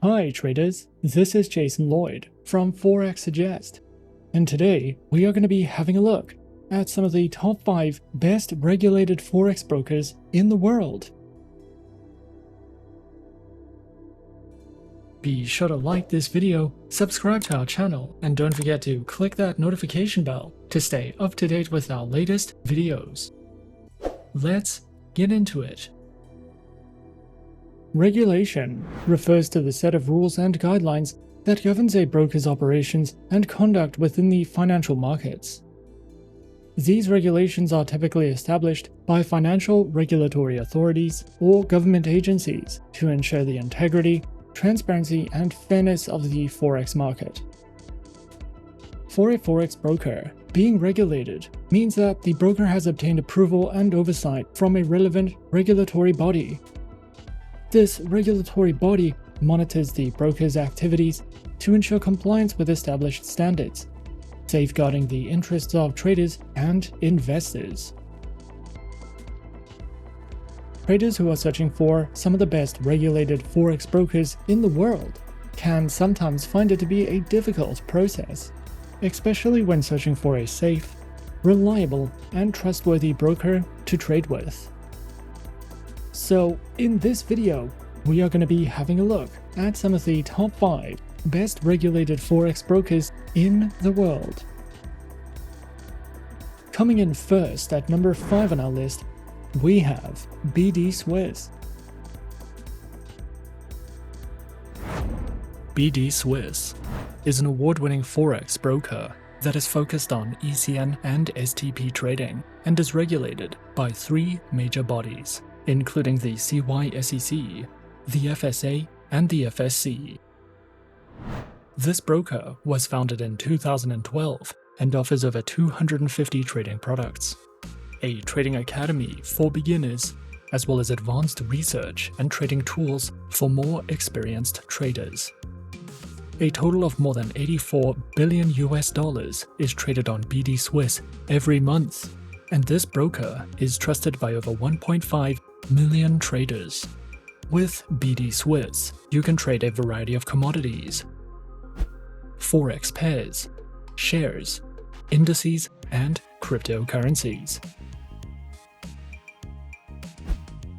Hi traders, this is Jason Lloyd from Forexsuggest, and today we are going to be having a look at some of the top 5 best regulated forex brokers in the world. Be sure to like this video, subscribe to our channel, and don't forget to click that notification bell to stay up to date with our latest videos. Let's get into it. Regulation refers to the set of rules and guidelines that governs a broker's operations and conduct within the financial markets. These regulations are typically established by financial regulatory authorities or government agencies to ensure the integrity, transparency, and fairness of the forex market. For a forex broker, being regulated means that the broker has obtained approval and oversight from a relevant regulatory body. This regulatory body monitors the broker's activities to ensure compliance with established standards, safeguarding the interests of traders and investors. Traders who are searching for some of the best regulated forex brokers in the world can sometimes find it to be a difficult process, especially when searching for a safe, reliable, and trustworthy broker to trade with. So, in this video, we are going to be having a look at some of the top 5 best regulated forex brokers in the world. Coming in first at number 5 on our list, we have BDSwiss. BDSwiss is an award-winning forex broker that is focused on ECN and STP trading and is regulated by 3 major bodies, including the CySEC, the FSA, and the FSC. This broker was founded in 2012 and offers over 250 trading products, a trading academy for beginners, as well as advanced research and trading tools for more experienced traders. A total of more than $84 billion is traded on BDSwiss every month, and this broker is trusted by over 1.5 million traders. With BDSwiss, you can trade a variety of commodities, Forex pairs, shares, indices, and cryptocurrencies.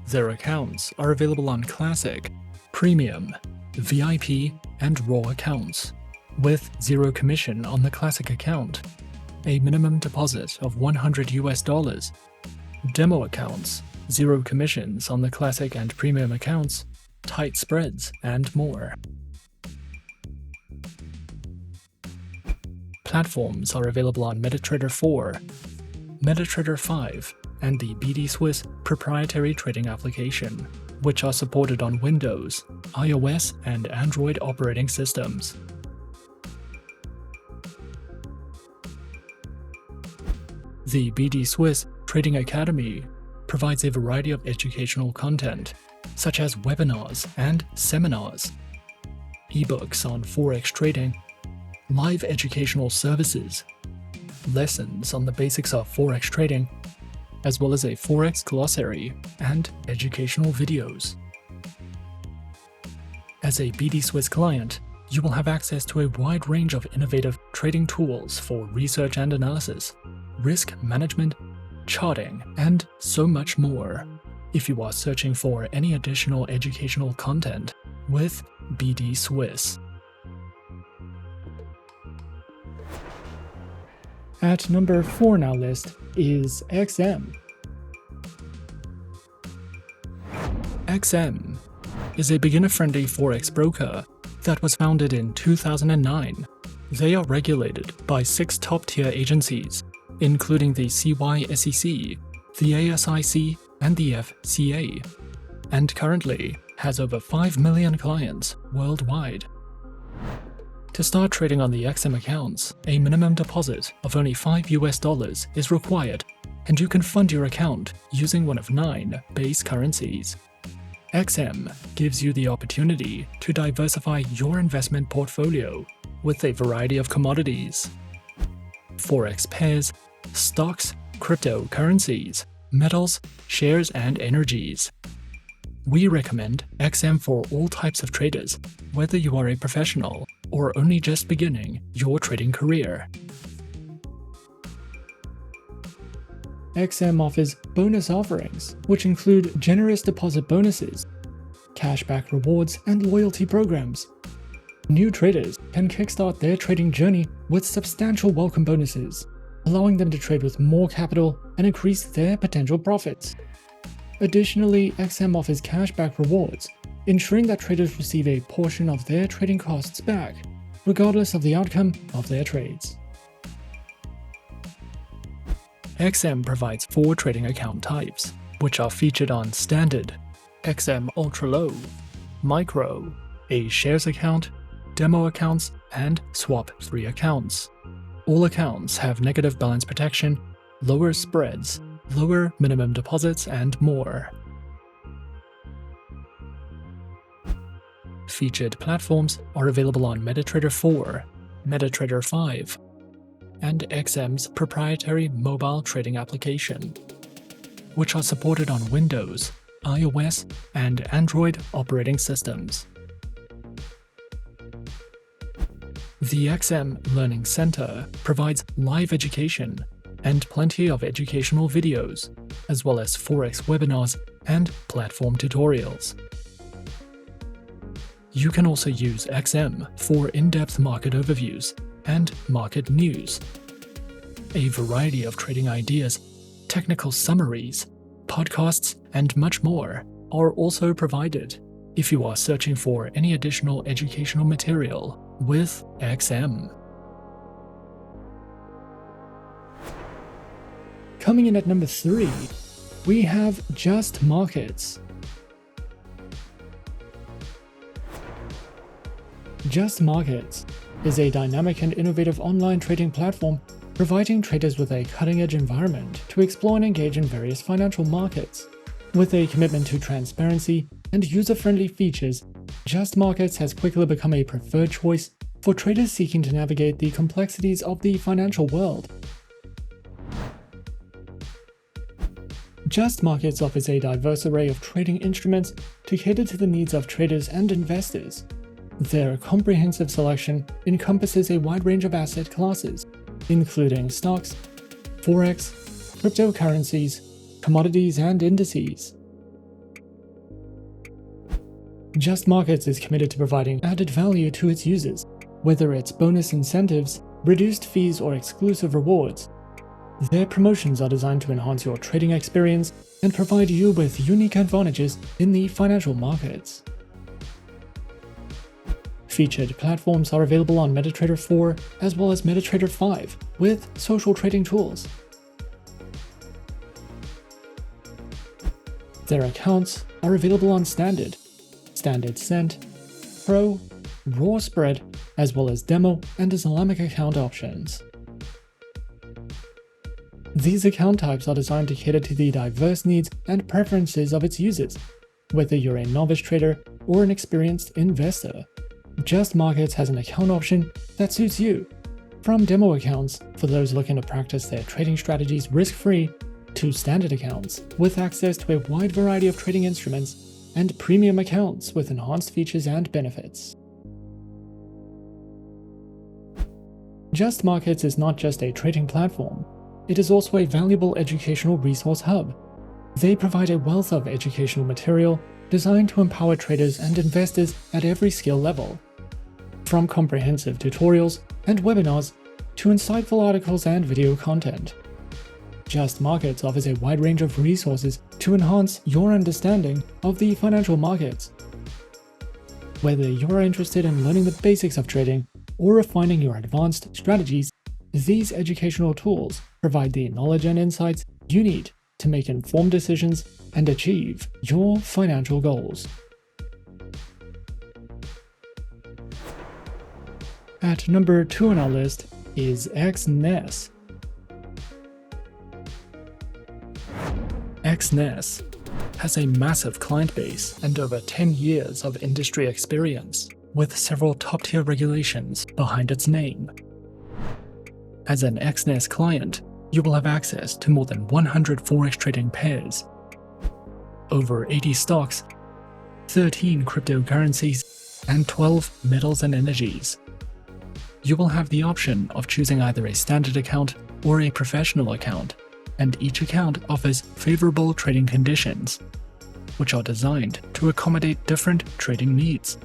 Their accounts are available on Classic, Premium, VIP, and Raw accounts, with 0 commission on the Classic account, a minimum deposit of $100, demo accounts, 0 commissions on the Classic and Premium accounts, tight spreads, and more. Platforms are available on MetaTrader 4, MetaTrader 5, and the BDSwiss proprietary trading application, which are supported on Windows, iOS, and Android operating systems. The BDSwiss Trading Academy provides a variety of educational content, such as webinars and seminars, ebooks on forex trading, live educational services, lessons on the basics of forex trading, as well as a forex glossary and educational videos. As a BDSwiss client, you will have access to a wide range of innovative trading tools for research and analysis, risk management, charting, and so much more. If you are searching for any additional educational content with BDSwiss. At number 4 on our list is XM. XM is a beginner-friendly forex broker that was founded in 2009. They are regulated by 6 top-tier agencies, including the CySEC, the ASIC, and the FCA, and currently has over 5 million clients worldwide. To start trading on the XM accounts, a minimum deposit of only $5 is required, and you can fund your account using one of 9 base currencies. XM gives you the opportunity to diversify your investment portfolio with a variety of commodities, forex pairs, stocks, cryptocurrencies, metals, shares, and energies. We recommend XM for all types of traders, whether you are a professional or only just beginning your trading career. XM offers bonus offerings, which include generous deposit bonuses, cashback rewards, and loyalty programs. New traders can kickstart their trading journey with substantial welcome bonuses, allowing them to trade with more capital and increase their potential profits. Additionally, XM offers cashback rewards, ensuring that traders receive a portion of their trading costs back, regardless of the outcome of their trades. XM provides 4 trading account types, which are featured on Standard, XM Ultra Low, Micro, a Shares account, Demo accounts, and Swap 3 accounts. All accounts have negative balance protection, lower spreads, lower minimum deposits, and more. Featured platforms are available on MetaTrader 4, MetaTrader 5, and XM's proprietary mobile trading application, which are supported on Windows, iOS, and Android operating systems. The XM Learning Center provides live education and plenty of educational videos, as well as Forex webinars and platform tutorials. You can also use XM for in-depth market overviews and market news. A variety of trading ideas, technical summaries, podcasts, and much more are also provided if you are searching for any additional educational material with XM. Coming in at number 3, we have Just Markets. Just Markets is a dynamic and innovative online trading platform providing traders with a cutting-edge environment to explore and engage in various financial markets. With a commitment to transparency and user-friendly features, Just Markets has quickly become a preferred choice for traders seeking to navigate the complexities of the financial world. Just Markets offers a diverse array of trading instruments to cater to the needs of traders and investors. Their comprehensive selection encompasses a wide range of asset classes, including stocks, Forex, cryptocurrencies, commodities, and indices. Just Markets is committed to providing added value to its users, whether it's bonus incentives, reduced fees, or exclusive rewards. Their promotions are designed to enhance your trading experience and provide you with unique advantages in the financial markets. Featured platforms are available on MetaTrader 4 as well as MetaTrader 5 with social trading tools. Their accounts are available on Standard, Standard Cent, Pro, Raw Spread, as well as Demo and Islamic account options. These account types are designed to cater to the diverse needs and preferences of its users, whether you're a novice trader or an experienced investor. Just Markets has an account option that suits you, from demo accounts for those looking to practice their trading strategies risk-free, to standard accounts with access to a wide variety of trading instruments, and premium accounts with enhanced features and benefits. Just Markets is not just a trading platform, it is also a valuable educational resource hub. They provide a wealth of educational material designed to empower traders and investors at every skill level. From comprehensive tutorials and webinars to insightful articles and video content. Just Markets offers a wide range of resources to enhance your understanding of the financial markets. Whether you're interested in learning the basics of trading or refining your advanced strategies, these educational tools provide the knowledge and insights you need to make informed decisions and achieve your financial goals. At number 2 on our list is Exness. Exness has a massive client base and over 10 years of industry experience, with several top-tier regulations behind its name. As an Exness client, you will have access to more than 100 Forex trading pairs, over 80 stocks, 13 cryptocurrencies, and 12 metals and energies. You will have the option of choosing either a standard account or a professional account, and each account offers favorable trading conditions, which are designed to accommodate different trading needs.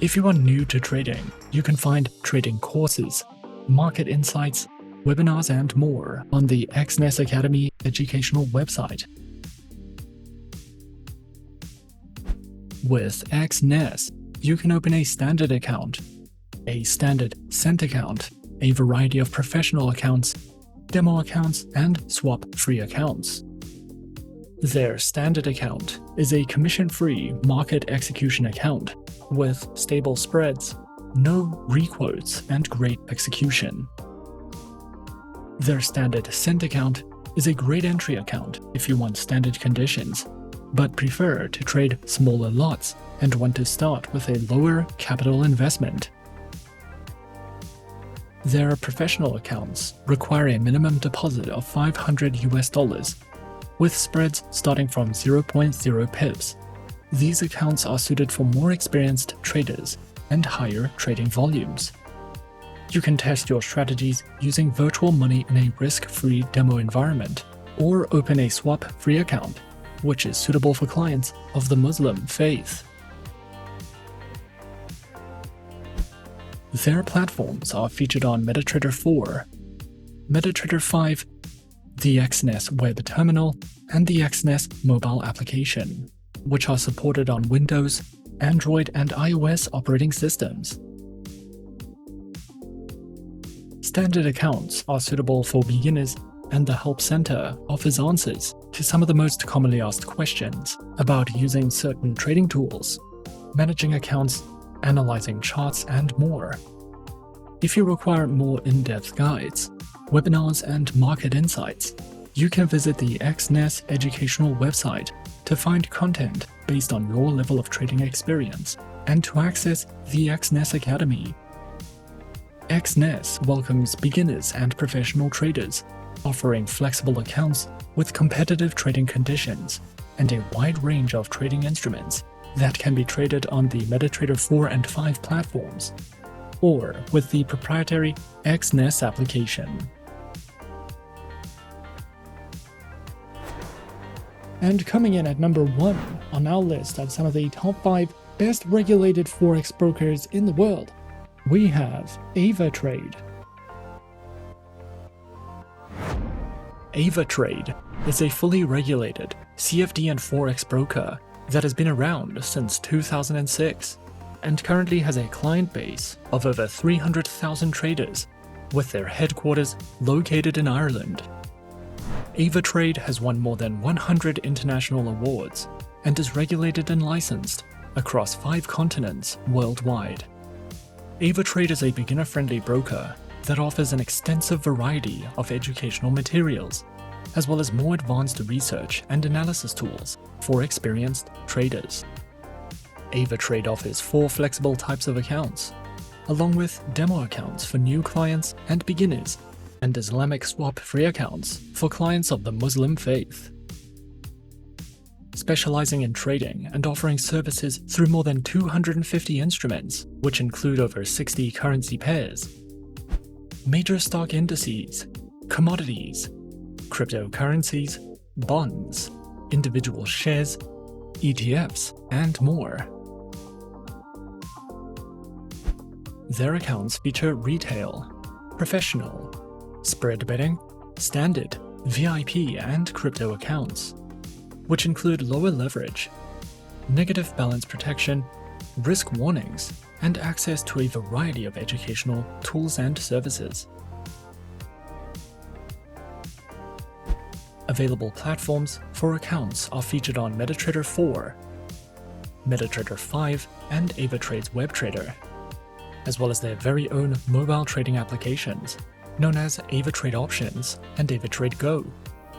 If you are new to trading, you can find trading courses, market insights, webinars, and more on the Exness Academy educational website. With Exness, you can open a standard account, a standard cent account, a variety of professional accounts, demo accounts, and swap-free accounts. Their standard account is a commission-free market execution account with stable spreads, no requotes, and great execution. Their standard cent account is a great entry account if you want standard conditions, but prefer to trade smaller lots and want to start with a lower capital investment. Their professional accounts require a minimum deposit of $500 with spreads starting from 0.0 pips. These accounts are suited for more experienced traders and higher trading volumes. You can test your strategies using virtual money in a risk-free demo environment, or open a swap-free account, which is suitable for clients of the Muslim faith. Their platforms are featured on MetaTrader 4, MetaTrader 5, the Exness web terminal, and the Exness mobile application, which are supported on Windows, Android, and iOS operating systems. Standard accounts are suitable for beginners, and the Help Center offers answers to some of the most commonly asked questions about using certain trading tools, managing accounts, analyzing charts, and more. If you require more in-depth guides, webinars, and market insights, you can visit the Exness educational website to find content based on your level of trading experience and to access the Exness Academy. Exness welcomes beginners and professional traders, offering flexible accounts with competitive trading conditions and a wide range of trading instruments that can be traded on the MetaTrader 4 and 5 platforms, or with the proprietary Exness application. And coming in at number 1 on our list of some of the top 5 best regulated Forex brokers in the world, we have Avatrade. Avatrade is a fully regulated CFD and Forex broker that has been around since 2006 and currently has a client base of over 300,000 traders, with their headquarters located in Ireland. Avatrade has won more than 100 international awards and is regulated and licensed across 5 continents worldwide. Avatrade is a beginner-friendly broker that offers an extensive variety of educational materials, as well as more advanced research and analysis tools for experienced traders. Avatrade offers 4 flexible types of accounts, along with demo accounts for new clients and beginners, and Islamic swap-free accounts for clients of the Muslim faith. Specializing in trading and offering services through more than 250 instruments, which include over 60 currency pairs, major stock indices, commodities, cryptocurrencies, bonds, individual shares, ETFs, and more. Their accounts feature retail, professional, spread betting, standard, VIP, and crypto accounts, which include lower leverage, negative balance protection, risk warnings, and access to a variety of educational tools and services. Available platforms for accounts are featured on MetaTrader 4, MetaTrader 5, and Avatrade's WebTrader, as well as their very own mobile trading applications, known as Avatrade Options and Avatrade Go,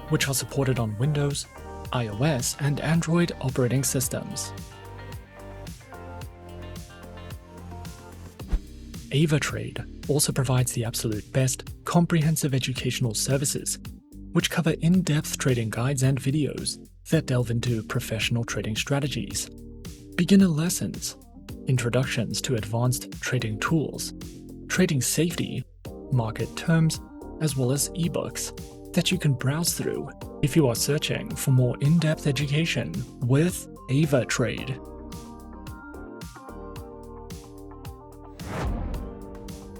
which are supported on Windows, iOS, and Android operating systems. Avatrade also provides the absolute best comprehensive educational services, which cover in-depth trading guides and videos that delve into professional trading strategies, beginner lessons, introductions to advanced trading tools, trading safety, market terms, as well as ebooks that you can browse through if you are searching for more in-depth education with Avatrade.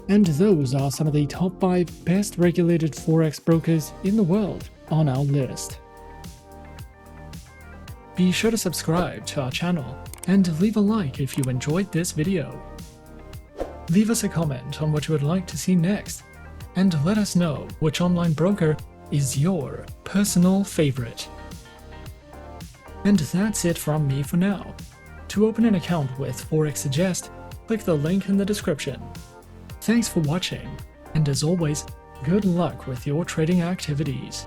And those are some of the top 5 best regulated Forex brokers in the world on our list. Be sure to subscribe to our channel and leave a like if you enjoyed this video. Leave us a comment on what you would like to see next, and let us know which online broker is your personal favorite. And that's it from me for now. To open an account with Forexsuggest, click the link in the description. Thanks for watching, and as always, good luck with your trading activities.